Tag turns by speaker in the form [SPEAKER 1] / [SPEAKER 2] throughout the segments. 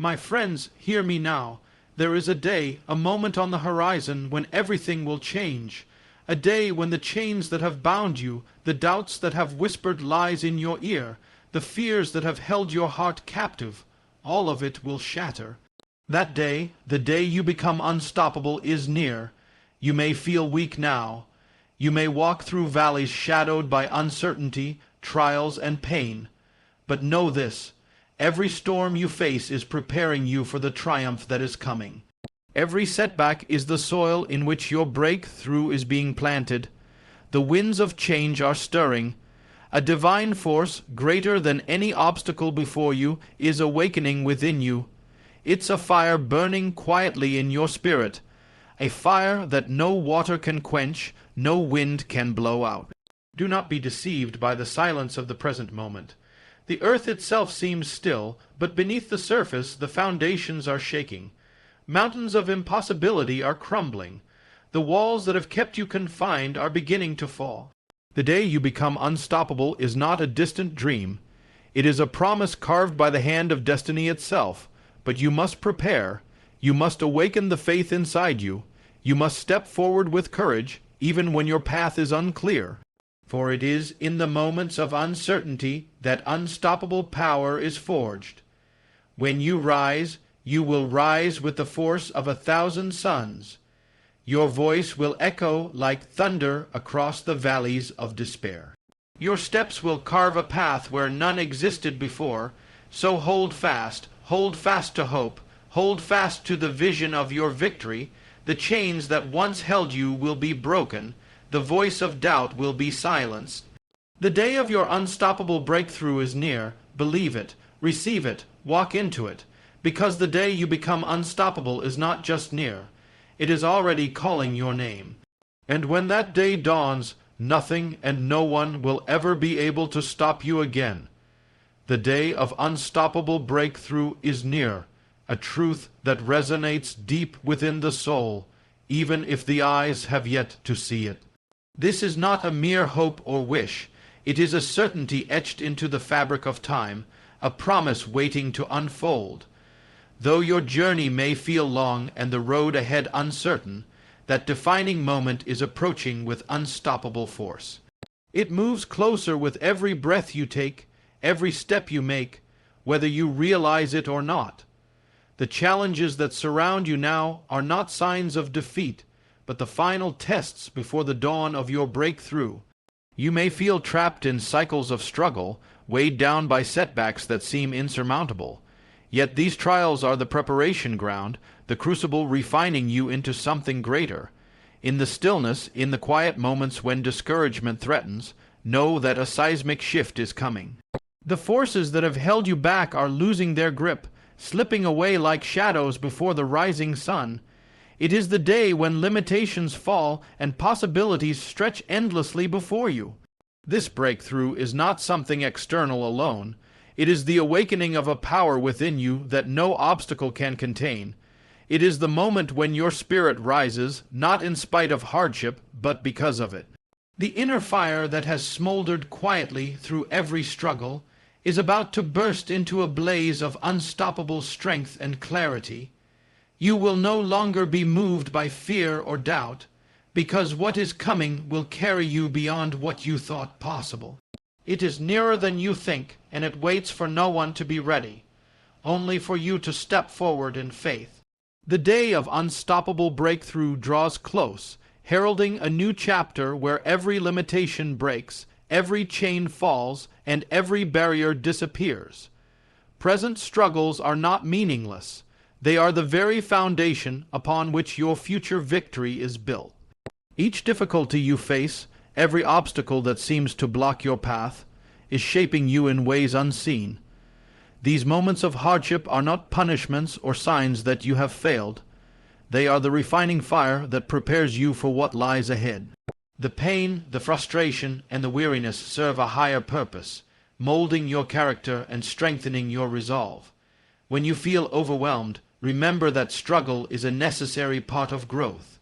[SPEAKER 1] My friends, hear me now. There is a day, a moment on the horizon when everything will change. A day when the chains that have bound you, the doubts that have whispered lies in your ear, the fears that have held your heart captive, all of it will shatter. That day, the day you become unstoppable, is near. You may feel weak now. You may walk through valleys shadowed by uncertainty, trials, and pain. But know this: every storm you face is preparing you for the triumph that is coming. Every setback is the soil in which your breakthrough is being planted. The winds of change are stirring. A divine force, greater than any obstacle before you, is awakening within you. It's a fire burning quietly in your spirit, a fire that no water can quench, no wind can blow out. Do not be deceived by the silence of the present moment. The earth itself seems still, but beneath the surface the foundations are shaking. Mountains of impossibility are crumbling. The walls that have kept you confined are beginning to fall. The day you become unstoppable is not a distant dream. It is a promise carved by the hand of destiny itself. But you must prepare. You must awaken the faith inside you. You must step forward with courage, even when your path is unclear. For it is in the moments of uncertainty that unstoppable power is forged. When you rise, you will rise with the force of 1,000 suns. Your voice will echo like thunder across the valleys of despair. Your steps will carve a path where none existed before, so hold fast to hope, hold fast to the vision of your victory. The chains that once held you will be broken, the voice of doubt will be silenced. The day of your unstoppable breakthrough is near. Believe it, receive it, walk into it, because the day you become unstoppable is not just near. It is already calling your name. And when that day dawns, nothing and no one will ever be able to stop you again. The day of unstoppable breakthrough is near, a truth that resonates deep within the soul, even if the eyes have yet to see it. This is not a mere hope or wish. It is a certainty etched into the fabric of time, a promise waiting to unfold. Though your journey may feel long and the road ahead uncertain, that defining moment is approaching with unstoppable force. It moves closer with every breath you take, every step you make, whether you realize it or not. The challenges that surround you now are not signs of defeat, but the final tests before the dawn of your breakthrough. You may feel trapped in cycles of struggle, weighed down by setbacks that seem insurmountable. Yet these trials are the preparation ground, the crucible refining you into something greater. In the stillness, in the quiet moments when discouragement threatens, know that a seismic shift is coming. The forces that have held you back are losing their grip, slipping away like shadows before the rising sun. It is the day when limitations fall and possibilities stretch endlessly before you. This breakthrough is not something external alone. It is the awakening of a power within you that no obstacle can contain. It is the moment when your spirit rises, not in spite of hardship, but because of it. The inner fire that has smoldered quietly through every struggle is about to burst into a blaze of unstoppable strength and clarity. You will no longer be moved by fear or doubt, because what is coming will carry you beyond what you thought possible. It is nearer than you think, and it waits for no one to be ready, only for you to step forward in faith. The day of unstoppable breakthrough draws close, heralding a new chapter where every limitation breaks, every chain falls, and every barrier disappears. Present struggles are not meaningless. They are the very foundation upon which your future victory is built. Each difficulty you face, every obstacle that seems to block your path, is shaping you in ways unseen. These moments of hardship are not punishments or signs that you have failed. They are the refining fire that prepares you for what lies ahead. The pain, the frustration, and the weariness serve a higher purpose, molding your character and strengthening your resolve. When you feel overwhelmed, remember that struggle is a necessary part of growth.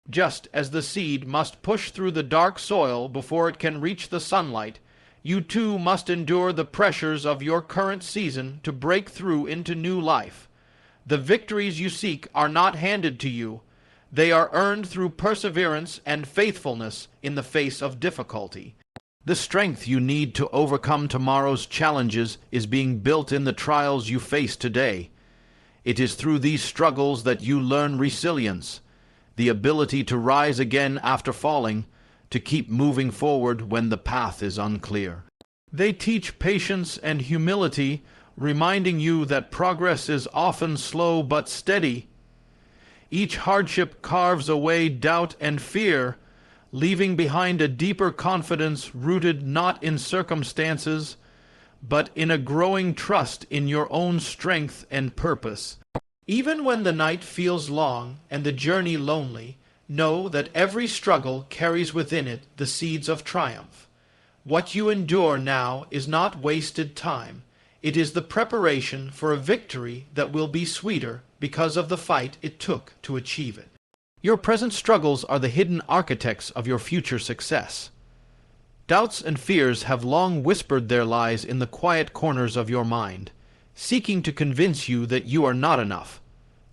[SPEAKER 1] Just as the seed must push through the dark soil before it can reach the sunlight, you too must endure the pressures of your current season to break through into new life. The victories you seek are not handed to you. They are earned through perseverance and faithfulness in the face of difficulty. The strength you need to overcome tomorrow's challenges is being built in the trials you face today. It is through these struggles that you learn resilience, the ability to rise again after falling, to keep moving forward when the path is unclear. They teach patience and humility, reminding you that progress is often slow but steady. Each hardship carves away doubt and fear, leaving behind a deeper confidence rooted not in circumstances, but in a growing trust in your own strength and purpose. Even when the night feels long and the journey lonely, know that every struggle carries within it the seeds of triumph. What you endure now is not wasted time. It is the preparation for a victory that will be sweeter because of the fight it took to achieve it. Your present struggles are the hidden architects of your future success. Doubts and fears have long whispered their lies in the quiet corners of your mind, seeking to convince you that you are not enough,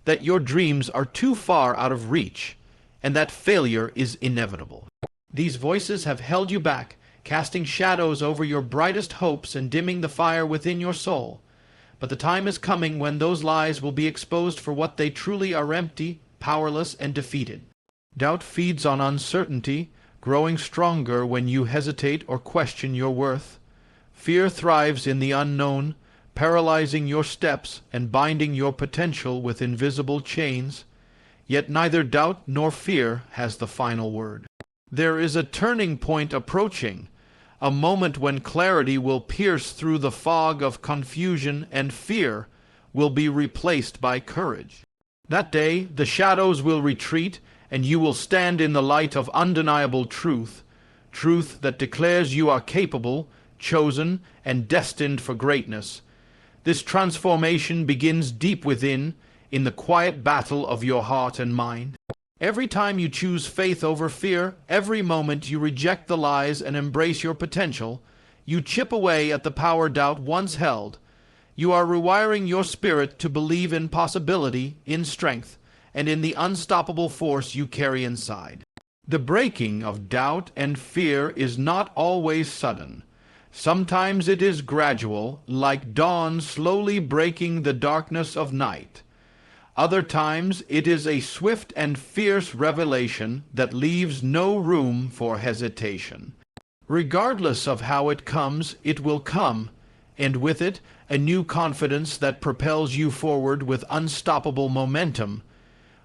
[SPEAKER 1] that your dreams are too far out of reach, and that failure is inevitable. These voices have held you back, casting shadows over your brightest hopes and dimming the fire within your soul. But the time is coming when those lies will be exposed for what they truly are: empty, powerless, and defeated. Doubt feeds on uncertainty, growing stronger when you hesitate or question your worth. Fear thrives in the unknown, paralyzing your steps and binding your potential with invisible chains. Yet neither doubt nor fear has the final word. There is a turning point approaching, a moment when clarity will pierce through the fog of confusion and fear will be replaced by courage. That day the shadows will retreat and you will stand in the light of undeniable truth, truth that declares you are capable, chosen, and destined for greatness. This transformation begins deep within, in the quiet battle of your heart and mind. Every time you choose faith over fear, every moment you reject the lies and embrace your potential, you chip away at the power doubt once held. You are rewiring your spirit to believe in possibility, in strength, and in the unstoppable force you carry inside. The breaking of doubt and fear is not always sudden. Sometimes it is gradual, like dawn slowly breaking the darkness of night. Other times it is a swift and fierce revelation that leaves no room for hesitation. Regardless of how it comes, it will come, and with it a new confidence that propels you forward with unstoppable momentum.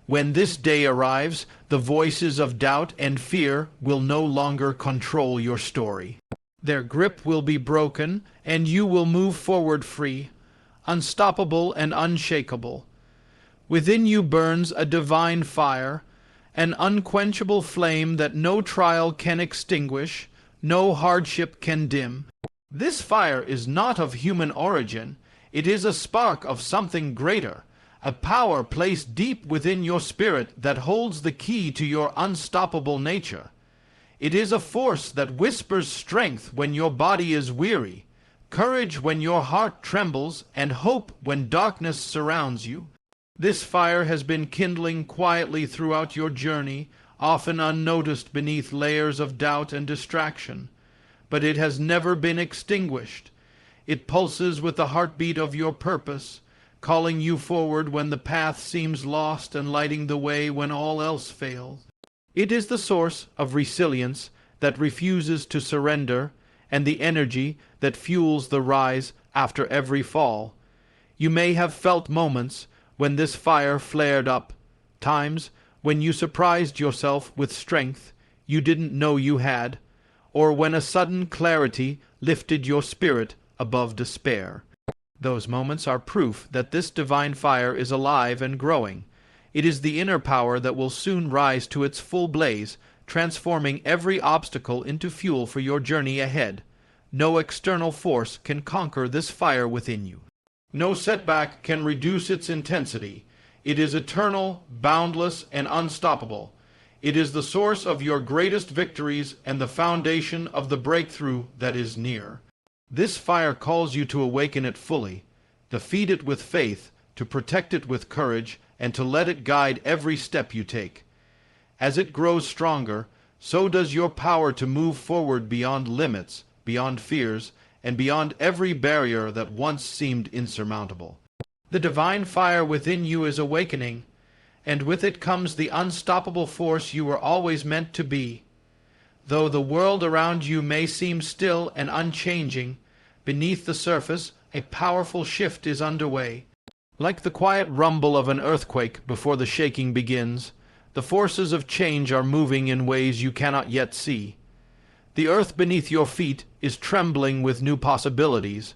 [SPEAKER 1] When this day arrives, the voices of doubt and fear will no longer control your story. Their grip will be broken, and you will move forward free, unstoppable and unshakable. Within you burns a divine fire, an unquenchable flame that no trial can extinguish, no hardship can dim. This fire is not of human origin. It is a spark of something greater, a power placed deep within your spirit that holds the key to your unstoppable nature. It is a force that whispers strength when your body is weary, courage when your heart trembles, and hope when darkness surrounds you. This fire has been kindling quietly throughout your journey, often unnoticed beneath layers of doubt and distraction. But it has never been extinguished. It pulses with the heartbeat of your purpose, calling you forward when the path seems lost and lighting the way when all else fails. It is the source of resilience that refuses to surrender, and the energy that fuels the rise after every fall. You may have felt moments when this fire flared up, times when you surprised yourself with strength you didn't know you had, or when a sudden clarity lifted your spirit above despair. Those moments are proof that this divine fire is alive and growing. It is the inner power that will soon rise to its full blaze, transforming every obstacle into fuel for your journey ahead. No external force can conquer this fire within you. No setback can reduce its intensity. It is eternal, boundless, and unstoppable. It is the source of your greatest victories and the foundation of the breakthrough that is near. This fire calls you to awaken it fully, to feed it with faith, to protect it with courage, and to let it guide every step you take. As it grows stronger, so does your power to move forward beyond limits, beyond fears, and beyond every barrier that once seemed insurmountable. The divine fire within you is awakening, and with it comes the unstoppable force you were always meant to be. Though the world around you may seem still and unchanging, beneath the surface a powerful shift is underway. Like the quiet rumble of an earthquake before the shaking begins, the forces of change are moving in ways you cannot yet see. The earth beneath your feet is trembling with new possibilities,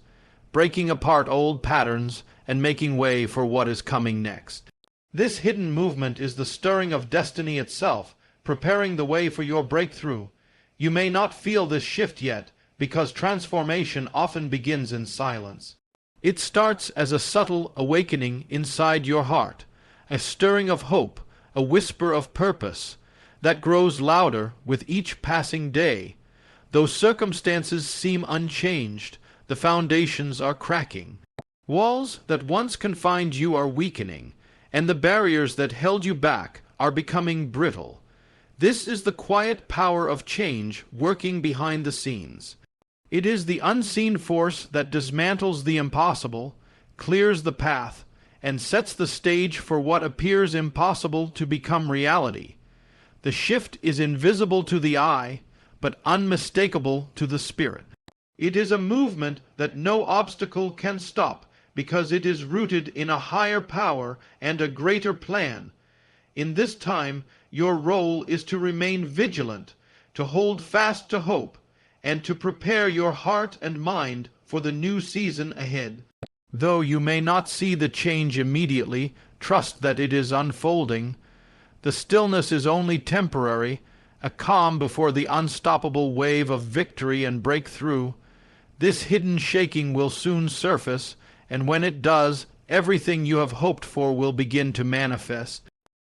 [SPEAKER 1] breaking apart old patterns and making way for what is coming next. This hidden movement is the stirring of destiny itself, preparing the way for your breakthrough. You may not feel this shift yet, because transformation often begins in silence. It starts as a subtle awakening inside your heart, a stirring of hope, a whisper of purpose, that grows louder with each passing day. Though circumstances seem unchanged, the foundations are cracking. Walls that once confined you are weakening, and the barriers that held you back are becoming brittle. This is the quiet power of change working behind the scenes. It is the unseen force that dismantles the impossible, clears the path, and sets the stage for what appears impossible to become reality. The shift is invisible to the eye, but unmistakable to the spirit. It is a movement that no obstacle can stop, because it is rooted in a higher power and a greater plan. In this time, your role is to remain vigilant, to hold fast to hope, and to prepare your heart and mind for the new season ahead. Though you may not see the change immediately, trust that it is unfolding. The stillness is only temporary, a calm before the unstoppable wave of victory and breakthrough. This hidden shaking will soon surface, and when it does, everything you have hoped for will begin to manifest.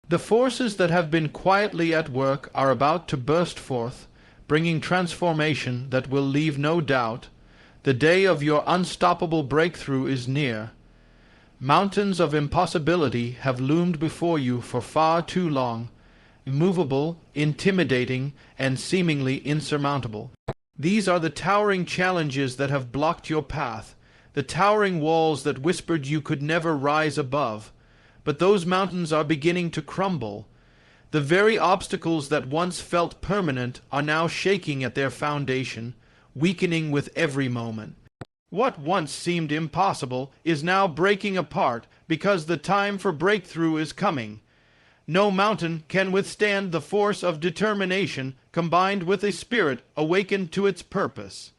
[SPEAKER 1] The forces that have been quietly at work are about to burst forth, bringing transformation that will leave no doubt. The day of your unstoppable breakthrough is near. Mountains of impossibility have loomed before you for far too long, immovable, intimidating, and seemingly insurmountable. These are the towering challenges that have blocked your path, the towering walls that whispered you could never rise above. But those mountains are beginning to crumble. The very obstacles that once felt permanent are now shaking at their foundation, weakening with every moment. What once seemed impossible is now breaking apart because the time for breakthrough is coming. No mountain can withstand the force of determination combined with a spirit awakened to its purpose.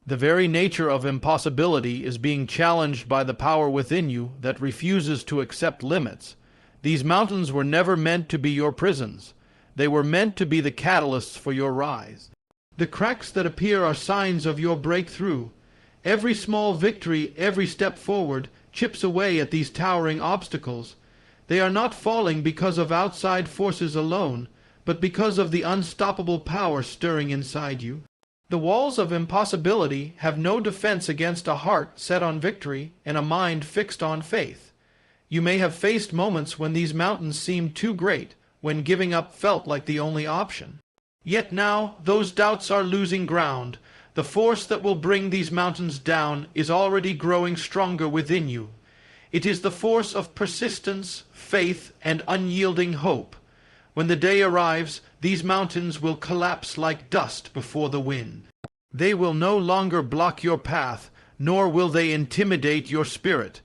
[SPEAKER 1] The very nature of impossibility is being challenged by the power within you that refuses to accept limits. These mountains were never meant to be your prisons. They were meant to be the catalysts for your rise. The cracks that appear are signs of your breakthrough. Every small victory, every step forward, chips away at these towering obstacles. They are not falling because of outside forces alone, but because of the unstoppable power stirring inside you. The walls of impossibility have no defense against a heart set on victory and a mind fixed on faith. You may have faced moments when these mountains seemed too great, when giving up felt like the only option. Yet now those doubts are losing ground. The force that will bring these mountains down is already growing stronger within you. It is the force of persistence, faith, and unyielding hope. When the day arrives, these mountains will collapse like dust before the wind. They will no longer block your path, nor will they intimidate your spirit.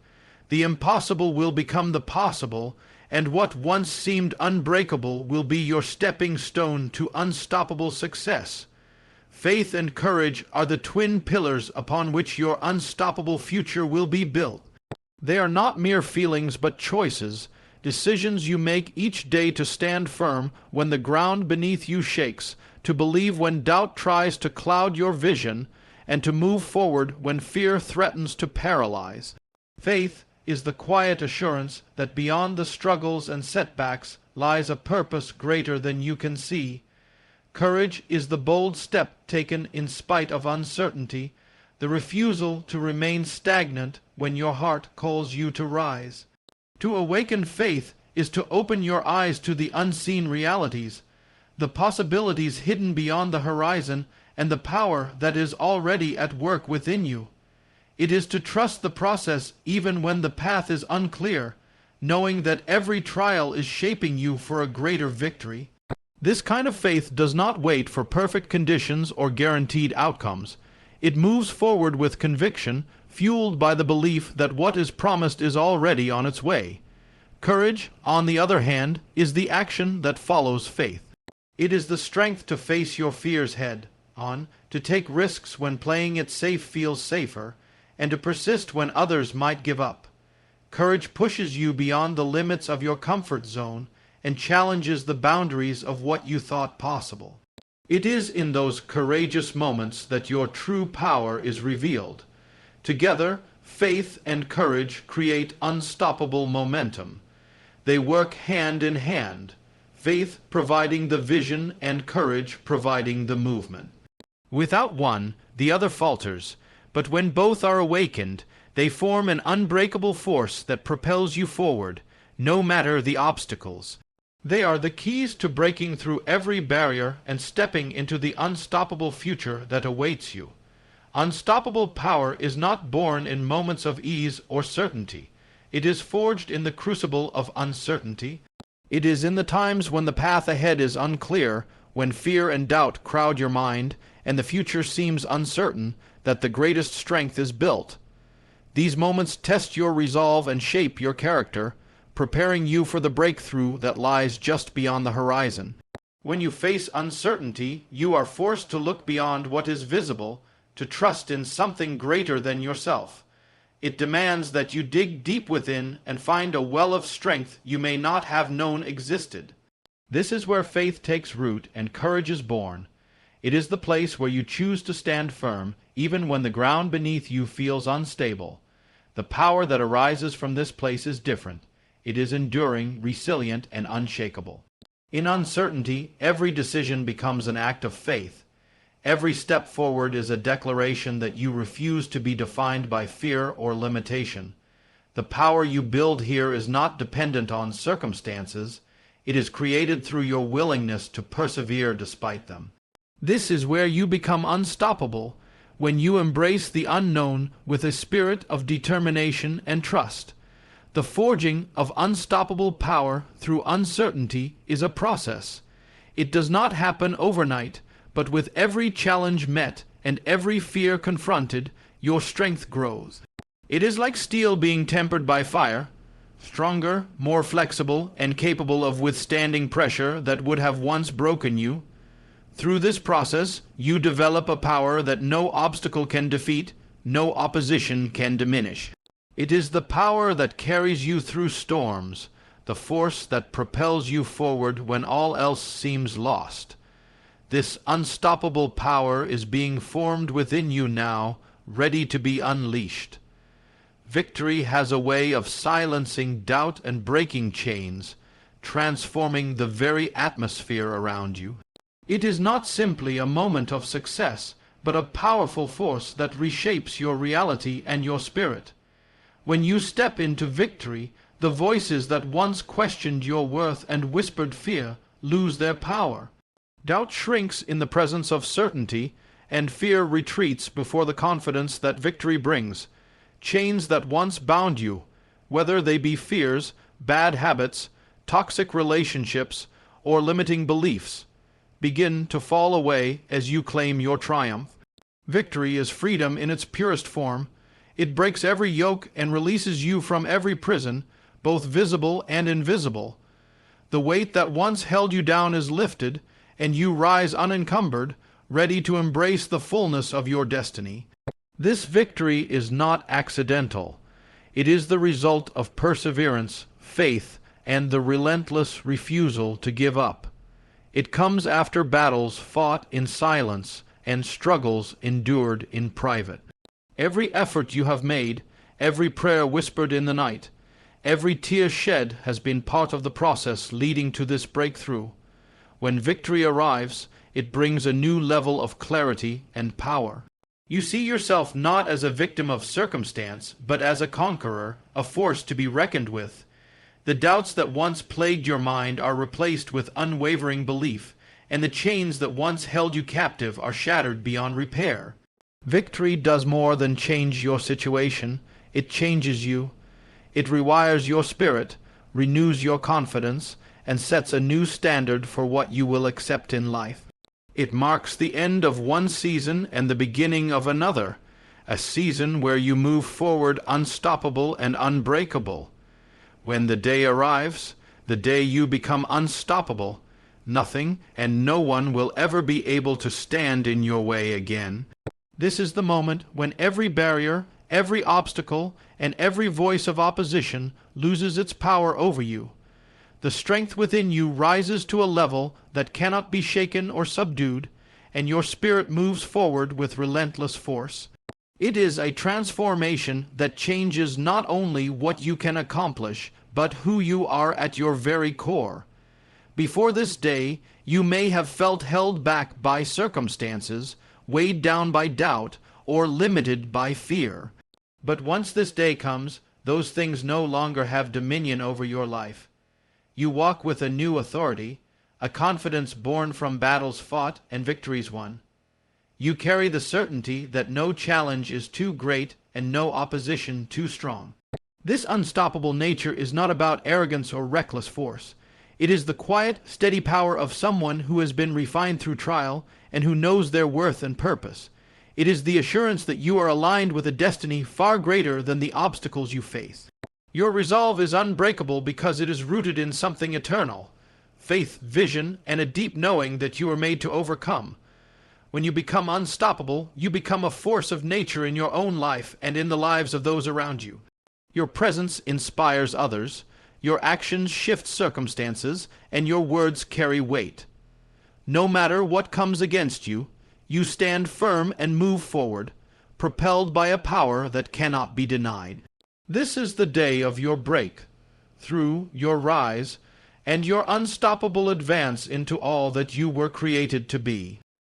[SPEAKER 1] The impossible will become the possible, and what once seemed unbreakable will be your stepping stone to unstoppable success. Faith and courage are the twin pillars upon which your unstoppable future will be built. They are not mere feelings but choices, decisions you make each day to stand firm when the ground beneath you shakes, to believe when doubt tries to cloud your vision, and to move forward when fear threatens to paralyze. Faith is the quiet assurance that beyond the struggles and setbacks lies a purpose greater than you can see. Courage is the bold step taken in spite of uncertainty, the refusal to remain stagnant when your heart calls you to rise. To awaken faith is to open your eyes to the unseen realities, the possibilities hidden beyond the horizon, and the power that is already at work within you. It is to trust the process even when the path is unclear, knowing that every trial is shaping you for a greater victory. This kind of faith does not wait for perfect conditions or guaranteed outcomes. It moves forward with conviction, fueled by the belief that what is promised is already on its way. Courage, on the other hand, is the action that follows faith. It is the strength to face your fears head on, to take risks when playing it safe feels safer, and to persist when others might give up. Courage pushes you beyond the limits of your comfort zone and challenges the boundaries of what you thought possible. It is in those courageous moments that your true power is revealed. Together, faith and courage create unstoppable momentum. They work hand in hand, faith providing the vision and courage providing the movement. Without one, the other falters, but when both are awakened, they form an unbreakable force that propels you forward, no matter the obstacles. They are the keys to breaking through every barrier and stepping into the unstoppable future that awaits you. Unstoppable power is not born in moments of ease or certainty. It is forged in the crucible of uncertainty. It is in the times when the path ahead is unclear, when fear and doubt crowd your mind, and the future seems uncertain, that the greatest strength is built. These moments test your resolve and shape your character, preparing you for the breakthrough that lies just beyond the horizon. When you face uncertainty, you are forced to look beyond what is visible, to trust in something greater than yourself. It demands that you dig deep within and find a well of strength you may not have known existed. This is where faith takes root and courage is born. It is the place where you choose to stand firm, even when the ground beneath you feels unstable. The power that arises from this place is different. It is enduring, resilient, and unshakable. In uncertainty, every decision becomes an act of faith. Every step forward is a declaration that you refuse to be defined by fear or limitation. The power you build here is not dependent on circumstances. It is created through your willingness to persevere despite them. This is where you become unstoppable, when you embrace the unknown with a spirit of determination and trust. The forging of unstoppable power through uncertainty is a process. It does not happen overnight, but with every challenge met and every fear confronted, your strength grows. It is like steel being tempered by fire, stronger, more flexible, and capable of withstanding pressure that would have once broken you. Through this process, you develop a power that no obstacle can defeat, no opposition can diminish. It is the power that carries you through storms, the force that propels you forward when all else seems lost. This unstoppable power is being formed within you now, ready to be unleashed. Victory has a way of silencing doubt and breaking chains, transforming the very atmosphere around you. It is not simply a moment of success, but a powerful force that reshapes your reality and your spirit. When you step into victory, the voices that once questioned your worth and whispered fear lose their power. Doubt shrinks in the presence of certainty, and fear retreats before the confidence that victory brings. Chains that once bound you, whether they be fears, bad habits, toxic relationships, or limiting beliefs, begin to fall away as you claim your triumph. Victory is freedom in its purest form. It breaks every yoke and releases you from every prison, both visible and invisible. The weight that once held you down is lifted, and you rise unencumbered, ready to embrace the fullness of your destiny. This victory is not accidental. It is the result of perseverance, faith, and the relentless refusal to give up. It comes after battles fought in silence and struggles endured in private. Every effort you have made, every prayer whispered in the night, every tear shed has been part of the process leading to this breakthrough. When victory arrives, it brings a new level of clarity and power. You see yourself not as a victim of circumstance, but as a conqueror, a force to be reckoned with. The doubts that once plagued your mind are replaced with unwavering belief, and the chains that once held you captive are shattered beyond repair. Victory does more than change your situation. It changes you. It rewires your spirit, renews your confidence, and sets a new standard for what you will accept in life. It marks the end of one season and the beginning of another, a season where you move forward unstoppable and unbreakable. When the day arrives, the day you become unstoppable, nothing and no one will ever be able to stand in your way again. This is the moment when every barrier, every obstacle, and every voice of opposition loses its power over you. The strength within you rises to a level that cannot be shaken or subdued, and your spirit moves forward with relentless force. It is a transformation that changes not only what you can accomplish, but who you are at your very core. Before this day, you may have felt held back by circumstances, weighed down by doubt, or limited by fear. But once this day comes, those things no longer have dominion over your life. You walk with a new authority, a confidence born from battles fought and victories won. You carry the certainty that no challenge is too great and no opposition too strong. This unstoppable nature is not about arrogance or reckless force. It is the quiet, steady power of someone who has been refined through trial and who knows their worth and purpose. It is the assurance that you are aligned with a destiny far greater than the obstacles you face. Your resolve is unbreakable because it is rooted in something eternal, faith, vision, and a deep knowing that you are made to overcome. When you become unstoppable, you become a force of nature in your own life and in the lives of those around you. Your presence inspires others, your actions shift circumstances, and your words carry weight. No matter what comes against you, you stand firm and move forward, propelled by a power that cannot be denied. This is the day of your break, through your rise, and your unstoppable advance into all that you were created to be.